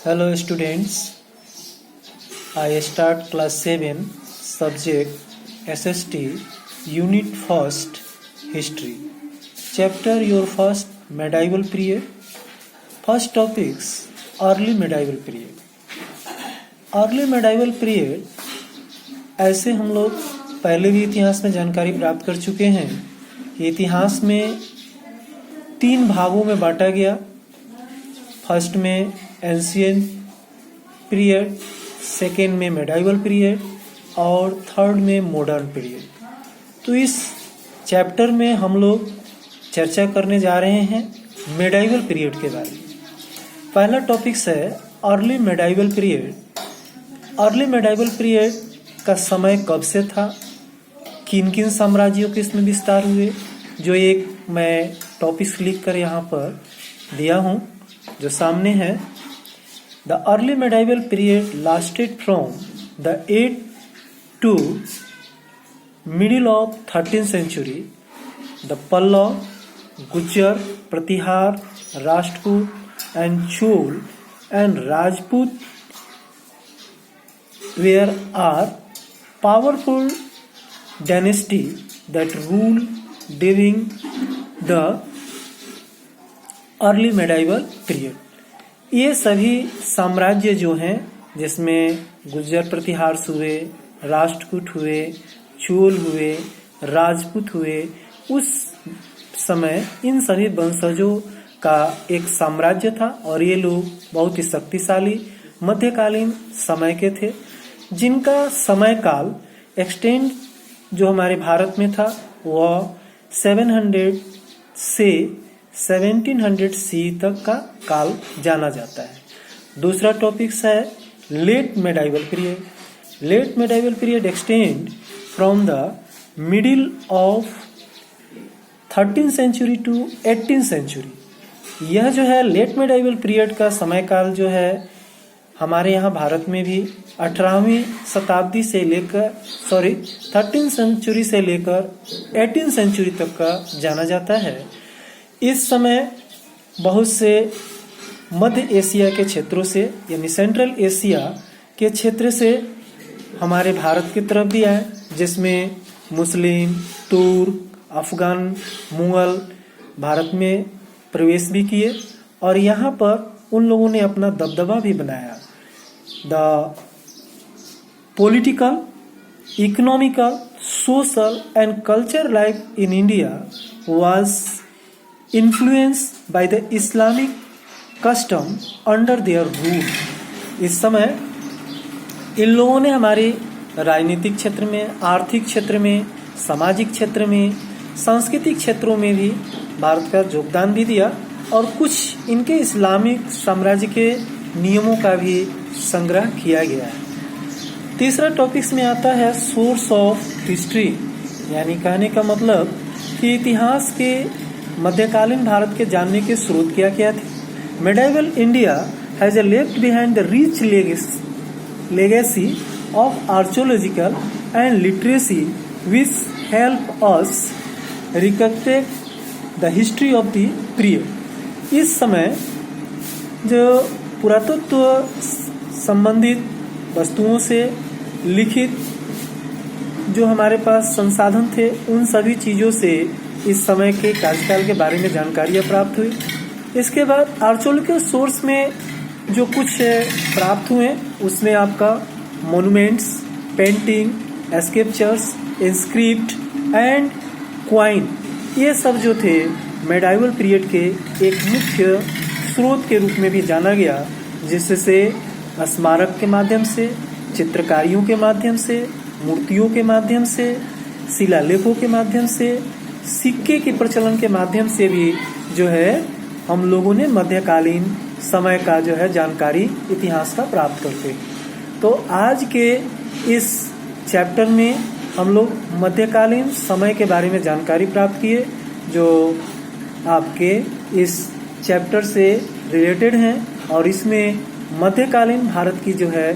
Hello students, I start class 7 subject SST Unit 1st History. Chapter your first medieval period. First topics early medieval period. Early medieval period ऐसे हम लोग पहले भी इतिहास में जानकारी प्राप्त कर चुके हैं कि इतिहास में 3 भागों में बांटा गया। फर्स्ट में एंशिएंट पीरियड, सेकेंड में मेडाइवल पीरियड और थर्ड में मॉडर्न पीरियड। तो इस चैप्टर में हम लोग चर्चा करने जा रहे हैं मेडाइवल पीरियड के बारे में। पहला टॉपिक्स है early medieval period. Early medieval period का समय कब से था, किन किन साम्राज्यों के इसमें विस्तार हुए, जो एक मैं टॉपिक्स लिख कर यहाँ पर दिया हूँ जो सामने है। The early medieval period lasted from the 8th to middle of 13th century. The Pallava, Gujjar, Pratihar, Rajput and Chol and Rajput were are powerful dynasty that ruled during the early medieval period. ये सभी साम्राज्य जो हैं, जिसमें गुर्जर प्रतिहार हुए, राष्ट्रकूट हुए, चोल हुए, राजपूत हुए, उस समय इन सभी वंशजों का एक साम्राज्य था और ये लोग बहुत ही शक्तिशाली मध्यकालीन समय के थे, जिनका समय काल एक्सटेंड जो हमारे भारत में था वह 700 से 1700 सी तक का काल जाना जाता है। दूसरा टॉपिक्स है late medieval period. Late medieval period extend from the middle of 13th century to 18th century. यह जो है लेट मेडाइवल पीरियड का समय काल जो है हमारे यहाँ भारत में भी 18वीं शताब्दी से लेकर 13th सेंचुरी से लेकर 18th सेंचुरी तक का जाना जाता है। इस समय बहुत से मध्य एशिया के क्षेत्रों से यानी सेंट्रल एशिया के क्षेत्र से हमारे भारत की तरफ भी आए, जिसमें मुस्लिम, तुर्क, अफगान, मुगल भारत में प्रवेश भी किए और यहाँ पर उन लोगों ने अपना दबदबा भी बनाया। The political, economical, social and culture life in India was influenced by the Islamic custom under their rule। इस समय इन लोगों ने हमारे राजनीतिक क्षेत्र में, आर्थिक क्षेत्र में, सामाजिक क्षेत्र में, सांस्कृतिक क्षेत्रों में भी भारत का योगदान भी दिया और कुछ इनके इस्लामिक साम्राज्य के नियमों का भी संग्रह किया गया है। तीसरा टॉपिक्स में आता है सोर्स ऑफ हिस्ट्री, यानी कहने का मतलब कि इतिहास के मध्यकालीन भारत के जानने के स्रोत क्या थे। Medieval India has left behind the rich legacy of archaeological and literacy which help us recollect the history of the period. इस समय जो पुरातत्व संबंधित वस्तुओं से लिखित जो हमारे पास संसाधन थे, उन सभी चीज़ों से इस समय के कार्यकाल के बारे में जानकारियाँ प्राप्त हुई। इसके बाद आर्कियोलॉजिकल सोर्स में जो कुछ प्राप्त हुए उसमें आपका monuments, painting, sculptures, inscript and coin, ये सब जो थे मेडाइवल पीरियड के एक मुख्य स्रोत के रूप में भी जाना गया, जिससे स्मारक के माध्यम से, चित्रकारियों के माध्यम से, मूर्तियों के माध्यम से, शिलालेखों के माध्यम से, सिक्के के प्रचलन के माध्यम से भी जो है हम लोगों ने मध्यकालीन समय का जो है जानकारी इतिहास का प्राप्त करते हैं। तो आज के इस चैप्टर में हम लोग मध्यकालीन समय के बारे में जानकारी प्राप्त किए, जो आपके इस चैप्टर से रिलेटेड हैं और इसमें मध्यकालीन भारत की जो है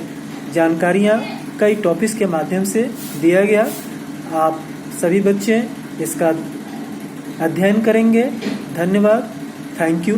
जानकारियाँ कई टॉपिक्स के माध्यम से दिया गया। आप सभी बच्चे इसका अध्ययन करेंगे। धन्यवाद। Thank you.